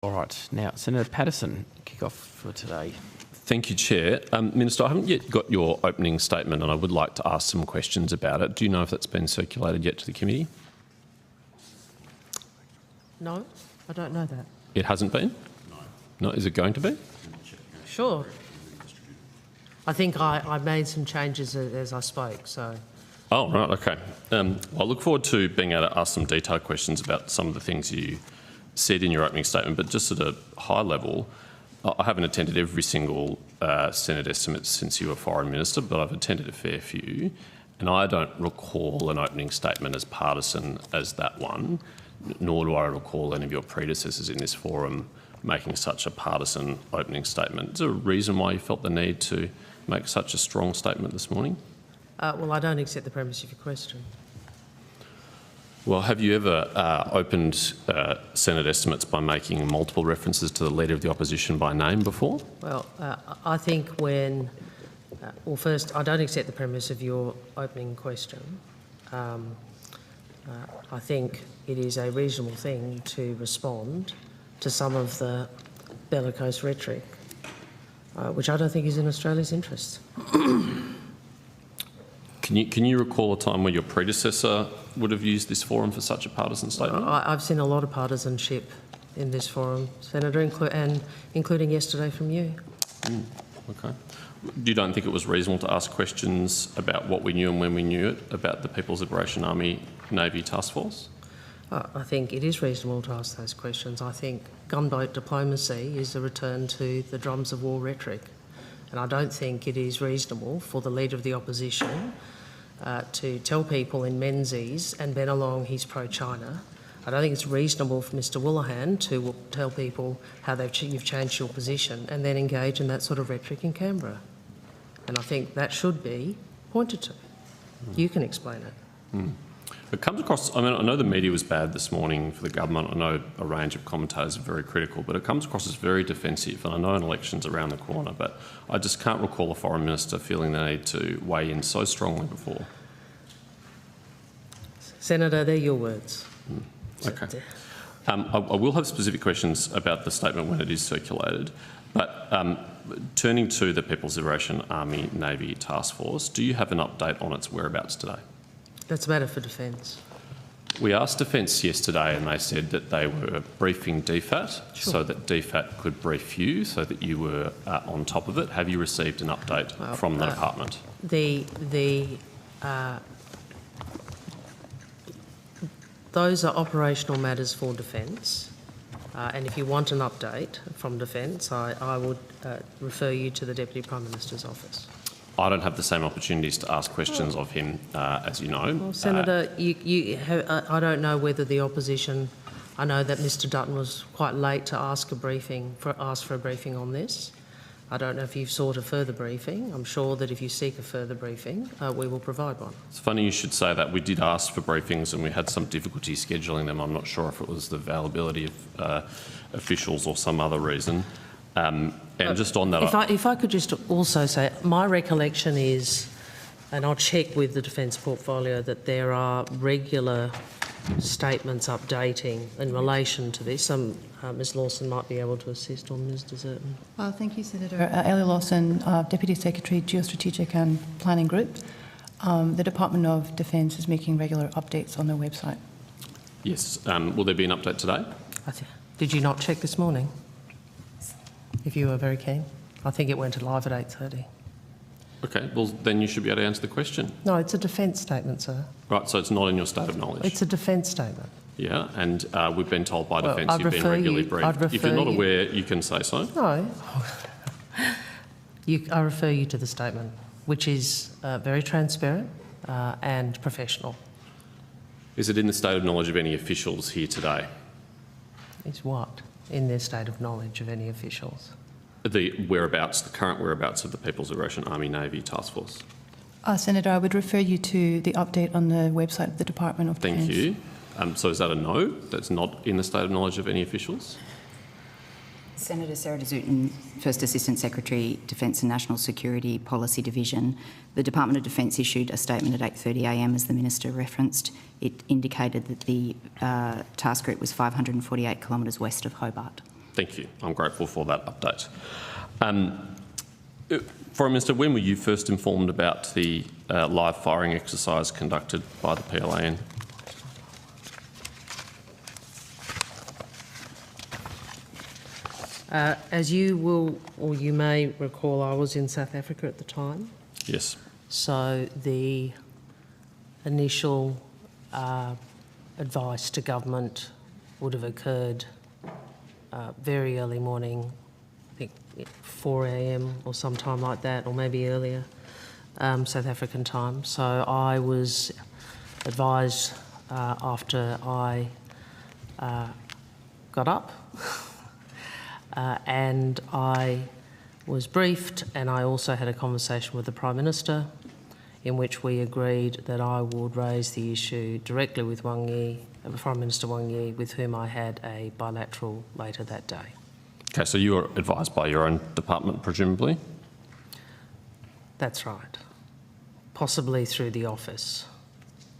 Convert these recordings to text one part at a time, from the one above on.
All right. Now, Senator Paterson, kick off for today. Thank you, Chair. Minister, I haven't yet got your opening statement and I would like to ask some questions about it. Do you know if that's been circulated yet to the committee? No, I don't know that. It hasn't been? No. Is it going to be? Sure. I think I made some changes as I spoke, so... Oh, right, okay. Well, I look forward to being able to ask some detailed questions about some of the things you said in your opening statement, but just at a high level, I haven't attended every single Senate estimate since you were Foreign Minister, but I've attended a fair few, and I don't recall an opening statement as partisan as that one, nor do I recall any of your predecessors in this forum making such a partisan opening statement. Is there a reason why you felt the need to make such a strong statement this morning? Well, I don't accept the premise of your question. Well, have you ever opened Senate estimates by making multiple references to the Leader of the Opposition by name before? Well, I think when... well, first, I don't accept the premise of your opening question. I think it is a reasonable thing to respond to some of the bellicose rhetoric, which I don't think is in Australia's interest. Can you recall a time where your predecessor would have used this forum for such a partisan statement? I've seen a lot of partisanship in this forum, Senator, including yesterday from you. Okay. You don't think it was reasonable to ask questions about what we knew and when we knew it about the People's Liberation Army Navy Task Force? I think it is reasonable to ask those questions. I think gunboat diplomacy is a return to the drums of war rhetoric. And I don't think it is reasonable for the Leader of the Opposition to tell people in Menzies and Bennelong he's pro-China. I don't think it's reasonable for Mr Woolahan to tell people how you've changed your position and then engage in that sort of rhetoric in Canberra. And I think that should be pointed to. You can explain it. It comes across, I mean, I know the media was bad this morning for the government. I know a range of commentators are very critical, but it comes across as very defensive. And I know an election's around the corner, but I just can't recall a Foreign Minister feeling the need to weigh in so strongly before. Senator, they're your words. Okay. I will have specific questions about the statement when it is circulated, but turning to the People's Liberation Army Navy Task Force, do you have an update on its whereabouts today? That's a matter for Defence. We asked Defence yesterday and they said that they were briefing DFAT so that DFAT could brief you so that you were on top of it. Have you received an update from the department? Those are operational matters for Defence, and if you want an update from Defence, I would refer you to the Deputy Prime Minister's office. I don't have the same opportunities to ask questions of him, as you know. Well, Senator, I don't know whether the opposition... I know that Mr Dutton was quite late to ask for a briefing on this. I don't know if you've sought a further briefing. I'm sure that if you seek a further briefing, we will provide one. It's funny you should say that. We did ask for briefings and we had some difficulty scheduling them. I'm not sure if it was the availability of officials or some other reason. And just on that... If I could just also say, my recollection is, and I'll check with the Defence portfolio, that there are regular statements updating in relation to this. Ms Lawson might be able to assist, or Ms Deserton. Thank you, Senator. Ellie Lawson, Deputy Secretary, Geostrategic and Planning Group. The Department of Defence is making regular updates on their website. Yes. Will there be an update today? Did you not check this morning? If you were very keen. I think it went live at 8:30. Okay, well then you should be able to answer the question. No, it's a Defence statement, sir. Right, so it's not in your state of knowledge? It's a Defence statement. Yeah, and we've been told by Defence you've been regularly briefed. If you're not aware, you can say so. No. I refer you to the statement, which is very transparent and professional. Is it in the state of knowledge of any officials here today? Is what? In their state of knowledge of any officials? The whereabouts, the current whereabouts of the People's Liberation Army Navy Task Force? Senator, I would refer you to the update on the website of the Department of Defence. Thank you. So is that a no? That's not in the state of knowledge of any officials? Senator Sarah Deserton, First Assistant Secretary, Defence and National Security Policy Division. The Department of Defence issued a statement at 8:30 a.m, as the Minister referenced. It indicated that the task group was 548 kilometres west of Hobart. Thank you. I'm grateful for that update. Foreign Minister, when were you first informed about the live firing exercise conducted by the PLAN? As you will, or you may recall, I was in South Africa at the time. Yes. So the initial advice to government would have occurred very early morning, I think 4 a.m. or sometime like that, or maybe earlier, South African time. So I was advised after I got up and I was briefed, and I also had a conversation with the Prime Minister in which we agreed that I would raise the issue directly with Wang Yi, Prime Minister Wang Yi, with whom I had a bilateral later that day. Okay, so you were advised by your own department, presumably? That's right. Possibly through the office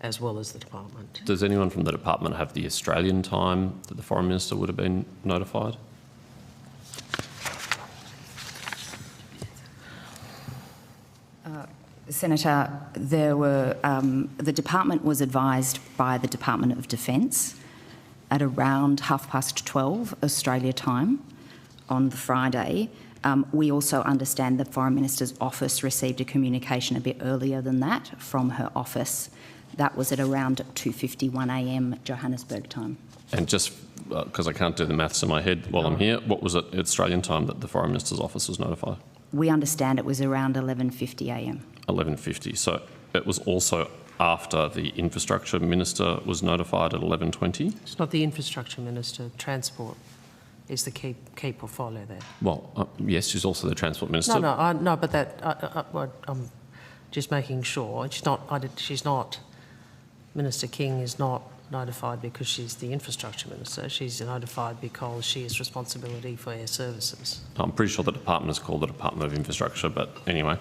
as well as the department. Does anyone from the department have the Australian time that the Foreign Minister would have been notified? Senator, the department was advised by the Department of Defence at around 12:30 Australia time on the Friday. We also understand the Foreign Minister's office received a communication a bit earlier than that from her office. That was at around 2:51 a.m. Johannesburg time. And just because I can't do the maths in my head while I'm here, what was it Australian time that the Foreign Minister's office was notified? We understand it was around 11:50 a.m. 11:50. So it was also after the Infrastructure Minister was notified at 11:20? It's not the Infrastructure Minister, Transport is the key portfolio there. Well, yes, she's also the Transport Minister. No, but that, I'm just making sure. She's not, Minister King is not notified because she's the Infrastructure Minister. She's notified because she has responsibility for air services. I'm pretty sure the department is called the Department of Infrastructure, but anyway.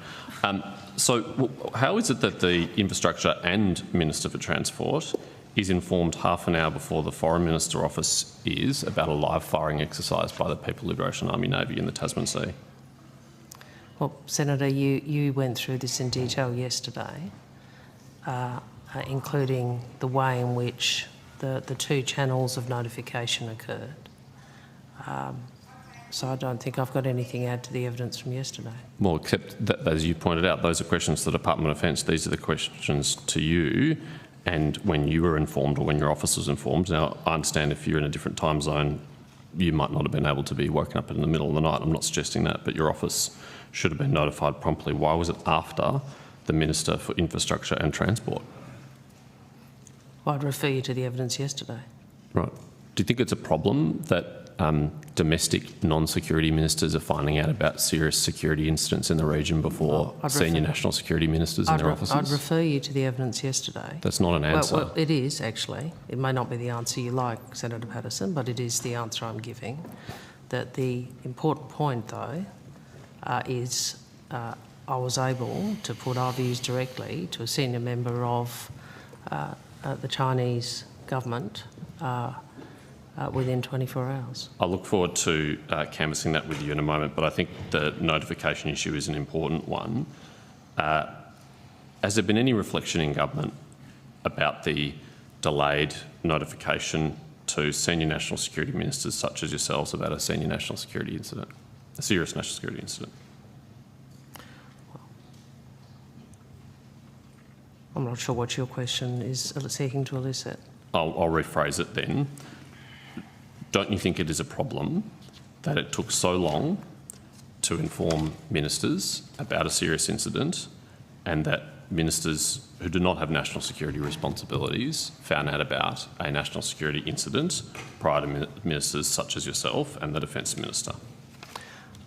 So how is it that the Infrastructure and Minister for Transport is informed half an hour before the Foreign Minister office is about a live firing exercise by the People Liberation Army Navy in the Tasman Sea? Well, Senator, you went through this in detail yesterday, including the way in which the two channels of notification occurred. So I don't think I've got anything to add to the evidence from yesterday. Well, except that, as you pointed out, those are questions to the Department of Defence. These are the questions to you. And when you were informed or when your office was informed, now I understand if you're in a different time zone, you might not have been able to be woken up in the middle of the night. I'm not suggesting that, but your office should have been notified promptly. Why was it after the Minister for Infrastructure and Transport? Well, I'd refer you to the evidence yesterday. Right. Do you think it's a problem that domestic non-security ministers are finding out about serious security incidents in the region before senior national security ministers in their offices? I'd refer you to the evidence yesterday. That's not an answer. Well, it is, actually. It may not be the answer you like, Senator Paterson, but it is the answer I'm giving. That the important point, though, is I was able to put our views directly to a senior member of the Chinese government within 24 hours. I look forward to canvassing that with you in a moment, but I think the notification issue is an important one. Has there been any reflection in government about the delayed notification to senior national security ministers such as yourselves about a senior national security incident, a serious national security incident? I'm not sure what your question is seeking to elicit. I'll rephrase it then. Don't you think it is a problem that it took so long to inform ministers about a serious incident and that ministers who do not have national security responsibilities found out about a national security incident prior to ministers such as yourself and the Defence Minister?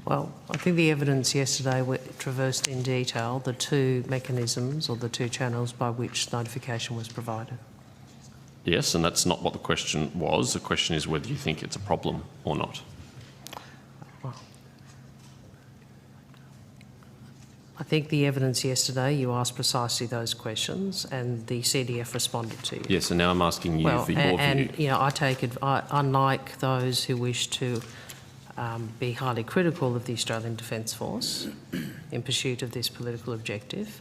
Well, I think the evidence yesterday traversed in detail the two mechanisms or the two channels by which notification was provided. Yes, and that's not what the question was. The question is whether you think it's a problem or not. Well, I think the evidence yesterday, you asked precisely those questions and the CDF responded to you. Yes, and now I'm asking you for your view. And, you know, I take it, unlike those who wish to be highly critical of the Australian Defence Force in pursuit of this political objective,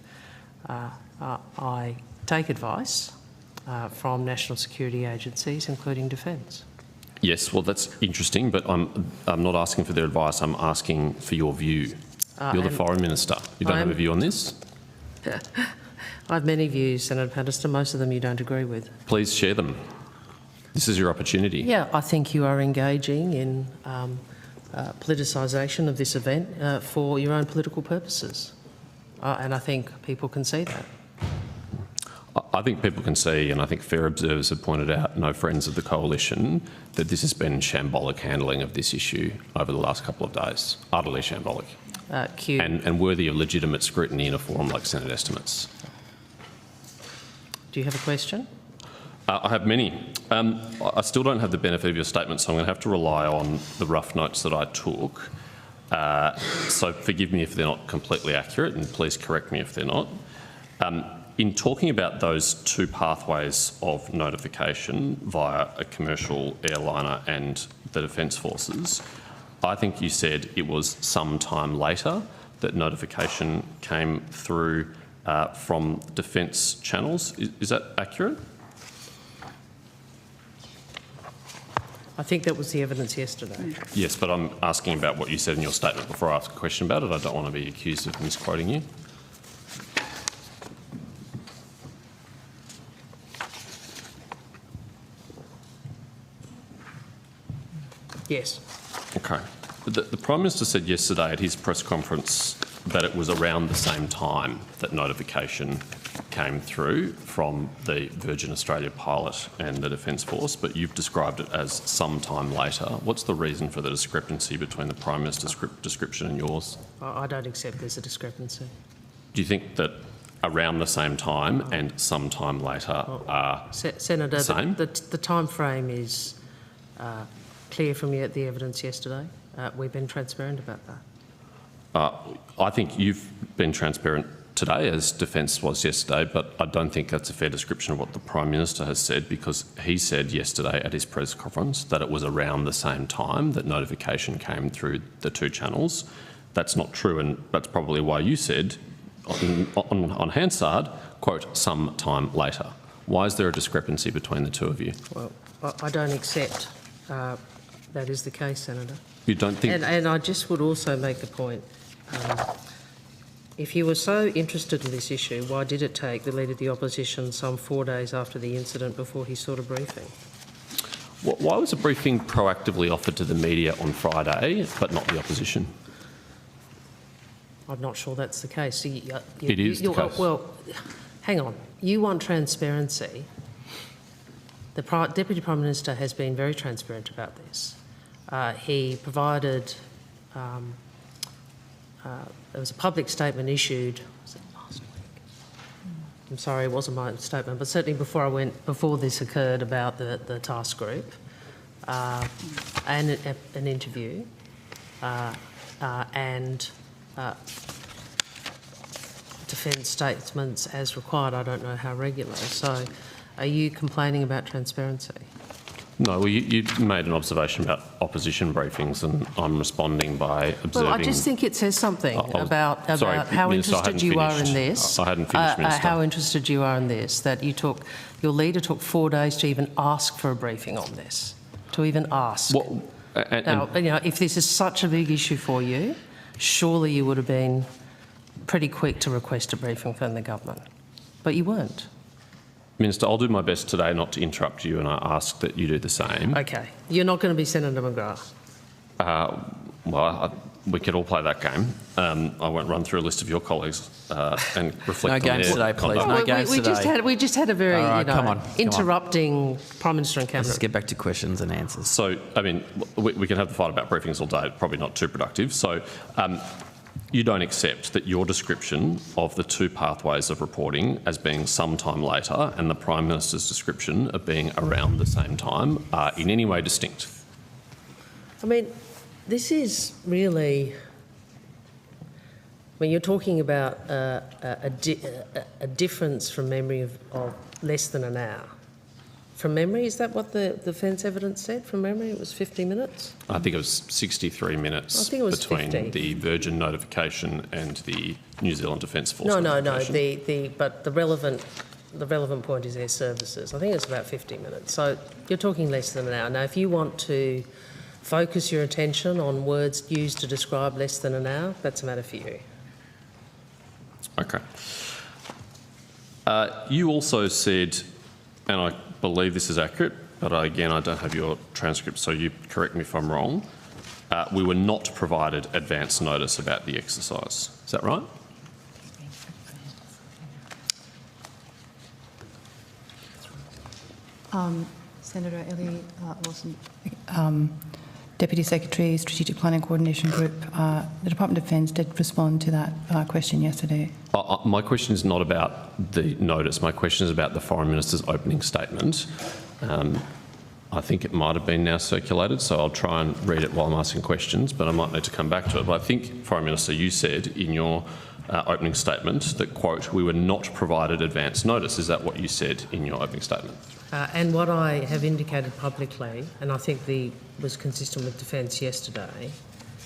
I take advice from national security agencies, including Defence. Yes, well, that's interesting, but I'm not asking for their advice. I'm asking for your view. You're the Foreign Minister. You don't have a view on this? I have many views, Senator Paterson. Most of them you don't agree with. Please share them. This is your opportunity. Yeah, I think you are engaging in politicisation of this event for your own political purposes. And I think people can see that. I think people can see, and I think fair observers have pointed out, no friends of the coalition, that this has been shambolic handling of this issue over the last couple of days. Utterly shambolic. And worthy of legitimate scrutiny in a forum like Senate estimates. Do you have a question? I have many. I still don't have the benefit of your statement, so I'm going to have to rely on the rough notes that I took. So forgive me if they're not completely accurate, and please correct me if they're not. In talking about those two pathways of notification via a commercial airliner and the Defence Forces, I think you said it was some time later that notification came through from defence channels. Is that accurate? I think that was the evidence yesterday. Yes, but I'm asking about what you said in your statement before I ask a question about it. I don't want to be accused of misquoting you. Yes. Okay. The Prime Minister said yesterday at his press conference that it was around the same time that notification came through from the Virgin Australia pilot and the Defence Force, but you've described it as some time later. What's the reason for the discrepancy between the Prime Minister's description and yours? I don't accept there's a discrepancy. Do you think that around the same time and some time later are Senator, the same? The time frame is clear from the evidence yesterday. We've been transparent about that. I think you've been transparent today, as Defence was yesterday, but I don't think that's a fair description of what the Prime Minister has said, because he said yesterday at his press conference that it was around the same time that notification came through the two channels. That's not true, and that's probably why you said, on Hansard, quote, some time later. Why is there a discrepancy between the two of you? Well, I don't accept that is the case, Senator. You don't think... And I just would also make the point, if you were so interested in this issue, why did it take the Leader of the Opposition some 4 days after the incident before he sought a briefing? Why was a briefing proactively offered to the media on Friday, but not the Opposition? I'm not sure that's the case. It is the case. Well, hang on. You want transparency. The Deputy Prime Minister has been very transparent about this. He provided... there was a public statement issued, was it last week? I'm sorry, it wasn't my statement, but certainly before this occurred, about the task group, and an interview, and defence statements as required. I don't know how regular. So are you complaining about transparency? No, well, you made an observation about opposition briefings, and I'm responding by observing... Well, I just think it says something about how Minister, interested you are in this. I hadn't finished, Minister. How interested you are in this, that your leader took 4 days to even ask for a briefing on this, to even ask. Well, now, if this is such a big issue for you, surely you would have been pretty quick to request a briefing from the government, but you weren't. Minister, I'll do my best today not to interrupt you, and I ask that you do the same. Okay. You're not going to be Senator McGrath. We could all play that game. I won't run through a list of your colleagues and reflect on No games today, please. conduct. No games today. We just had a very, come on. interrupting Prime Minister and Cabinet. Let's get back to questions and answers. So, I mean, we can have the fight about briefings all day, probably not too productive. So, you don't accept that your description of the two pathways of reporting as being some time later and the Prime Minister's description of being around the same time are in any way distinct? I mean, this is really, when you're talking about a difference from memory of less than an hour, from memory. Is that what the defence evidence said? From memory, it was 50 minutes? I think it was 63 minutes I think it was between 50. the Virgin notification and the New Zealand Defence Force No. notification. But the relevant point is their services. I think it's about 50 minutes. So you're talking less than an hour. Now, if you want to focus your attention on words used to describe less than an hour, that's a matter for you. Okay. You also said, and I believe this is accurate, but again, I don't have your transcript, so you correct me if I'm wrong. We were not provided advance notice about the exercise. Is that right? Senator Ellie Lawson, Deputy Secretary, Strategic Planning Coordination Group. The Department of Defence did respond to that question yesterday. My question is not about the notice. My question is about the Foreign Minister's opening statement. I think it might have been now circulated, so I'll try and read it while I'm asking questions, but I might need to come back to it. But I think, Foreign Minister, you said in your opening statement that, quote, we were not provided advance notice. Is that what you said in your opening statement? And what I have indicated publicly, and I think was consistent with Defence yesterday,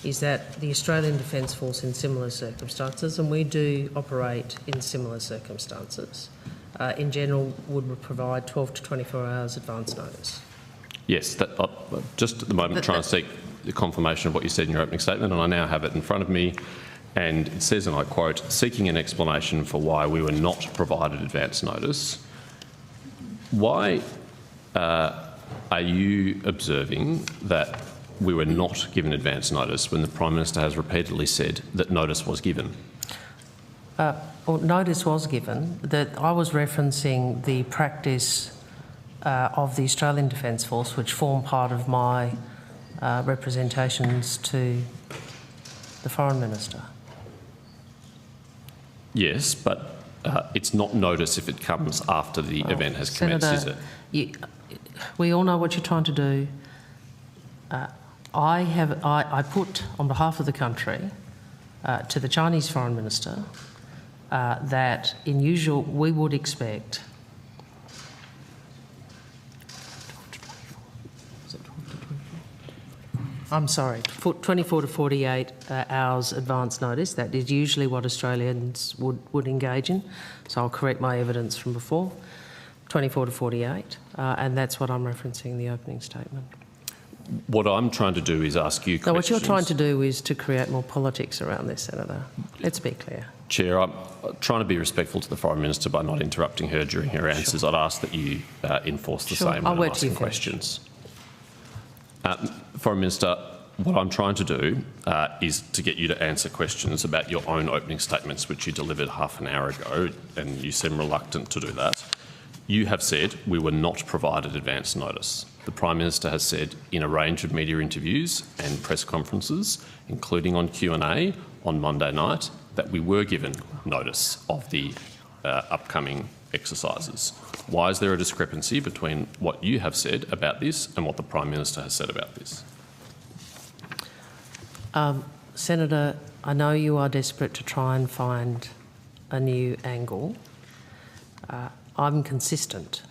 is that the Australian Defence Force in similar circumstances, and we do operate in similar circumstances, in general would provide 12 to 24 hours advance notice. Yes, just at the moment trying to seek the confirmation of what you said in your opening statement, and I now have it in front of me, and it says, and I quote, seeking an explanation for why we were not provided advance notice. Why are you observing that we were not given advance notice when the Prime Minister has repeatedly said that notice was given? Well, notice was given. That I was referencing the practice of the Australian Defence Force, which form part of my representations to the Foreign Minister. Yes, but it's not notice if it comes after the event has commenced, is it? We all know what you're trying to do. I put, on behalf of the country, to the Chinese Foreign Minister that in usual we would expect I'm sorry, 24 to 48 hours advance notice. That is usually what Australians would engage in. So I'll correct my evidence from before. 24 to 48, and that's what I'm referencing in the opening statement. What I'm trying to do is ask you questions. No, what you're trying to do is to create more politics around this, Senator. Let's be clear. Chair, I'm trying to be respectful to the Foreign Minister by not interrupting her during her answers. I'd ask that you enforce the same when I'm asking questions. Foreign Minister, what I'm trying to do is to get you to answer questions about your own opening statements, which you delivered half an hour ago, and you seem reluctant to do that. You have said we were not provided advance notice. The Prime Minister has said in a range of media interviews and press conferences, including on Q&A on Monday night, that we were given notice of the upcoming exercises. Why is there a discrepancy between what you have said about this and what the Prime Minister has said about this? Senator, I know you are desperate to try and find a new angle. I'm consistent.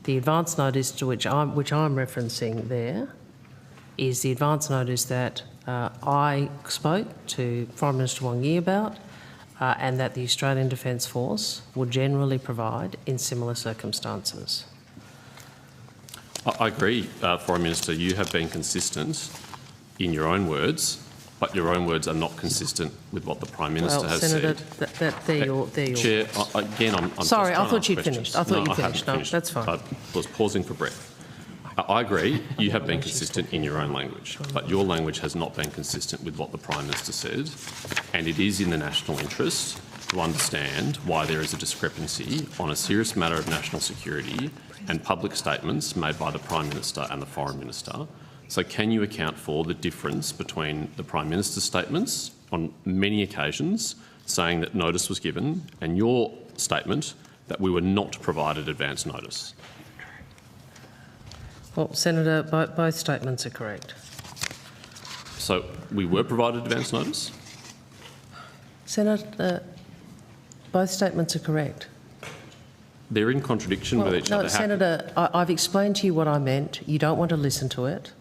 The advance notice to which I'm referencing there is the advance notice that I spoke to Foreign Minister Wong Yi about and that the Australian Defence Force would generally provide in similar circumstances. I agree, Foreign Minister, you have been consistent in your own words, but your own words are not consistent with what the Prime Minister has Senator, said. they're your Chair, again, I'm sorry, just I thought to you'd ask finished. questions. I thought No, you finished. No, finished. that's fine. I was pausing for breath. I agree, you have been consistent in your own language, but your language has not been consistent with what the Prime Minister said, and it is in the national interest to understand why there is a discrepancy on a serious matter of national security and public statements made by the Prime Minister and the Foreign Minister. So can you account for the difference between the Prime Minister's statements on many occasions saying that notice was given and your statement that we were not provided advance notice? Well, Senator, both statements are correct. So we were provided advance notice? Senator, both statements are correct. they're in contradiction with each no, other. Senator, I've explained to you what I meant. You don't want to listen to it.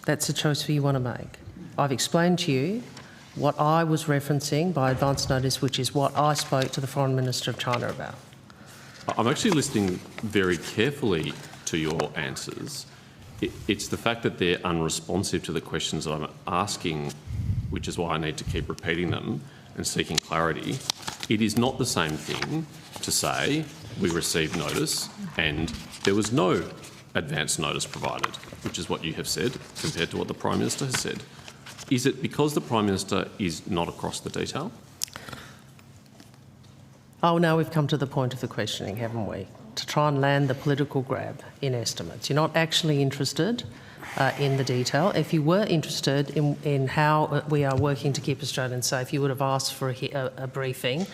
That's a choice you want to make. I've explained to you what I was referencing by advance notice, which is what I spoke to the Foreign Minister of China about. I'm actually listening very carefully to your answers. It's the fact that they're unresponsive to the questions that I'm asking, which is why I need to keep repeating them and seeking clarity. It is not the same thing to say we received notice and there was no advance notice provided, which is what you have said, compared to what the Prime Minister has said. Is it because the Prime Minister is not across the detail? Oh, now we've come to the point of the questioning, haven't we? To try and land the political grab in estimates. You're not actually interested in the detail. If you were interested in how we are working to keep Australians safe, you would have asked for a briefing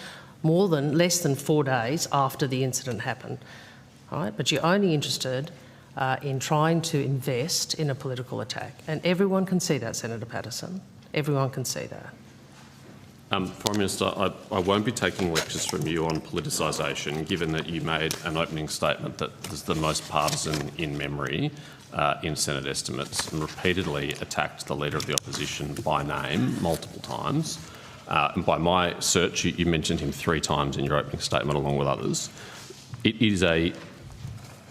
less than 4 days after the incident happened. All right? But you're only interested in trying to invest in a political attack. And everyone can see that, Senator Paterson. Everyone can see that. Prime Minister, I won't be taking lectures from you on politicisation, given that you made an opening statement that is the most partisan in memory in Senate estimates and repeatedly attacked the Leader of the Opposition by name multiple times. And by my search, you mentioned him 3 times in your opening statement along with others. It is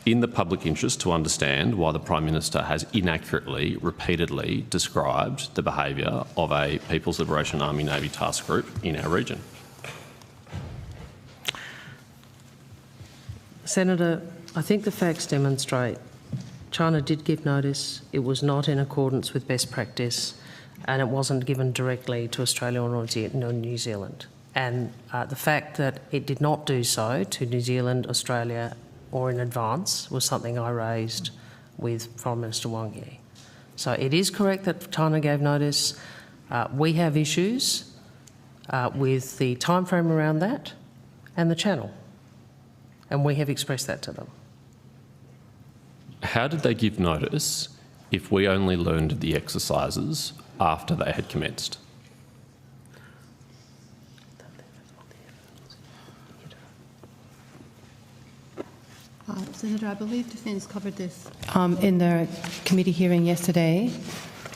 in the public interest to understand why the Prime Minister has inaccurately, repeatedly described the behaviour of a People's Liberation Army Navy task group in our region. Senator, I think the facts demonstrate China did give notice. It was not in accordance with best practice and it wasn't given directly to Australia or New Zealand. And the fact that it did not do so to New Zealand, Australia or in advance was something I raised with Foreign Minister Wang Yi. So it is correct that China gave notice. We have issues with the timeframe around that and the channel, and we have expressed that to them. How did they give notice if we only learned of the exercises after they had commenced? Senator, I believe Defence covered this in their committee hearing yesterday.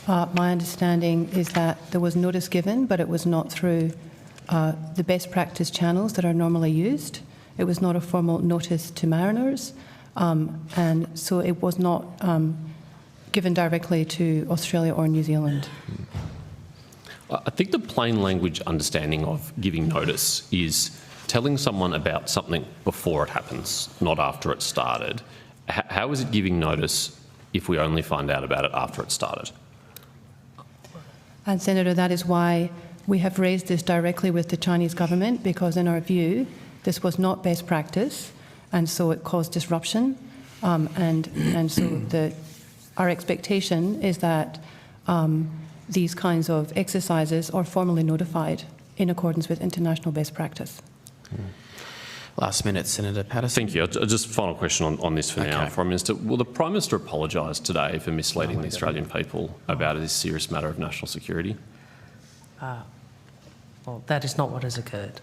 My understanding is that there was notice given, but it was not through the best practice channels that are normally used. It was not a formal notice to mariners, and so it was not given directly to Australia or New Zealand. I think the plain language understanding of giving notice is telling someone about something before it happens, not after it started. How is it giving notice if we only find out about it after it started? And Senator, that is why we have raised this directly with the Chinese government, because in our view, this was not best practice, and so it caused disruption. And so our expectation is that these kinds of exercises are formally notified in accordance with international best practice. Last minute, Senator Paterson. Thank you. Just final question on this for now, Okay. Prime Minister. Will the Prime Minister apologise today for misleading the Australian people about this serious matter of national security? Well, that is not what has occurred.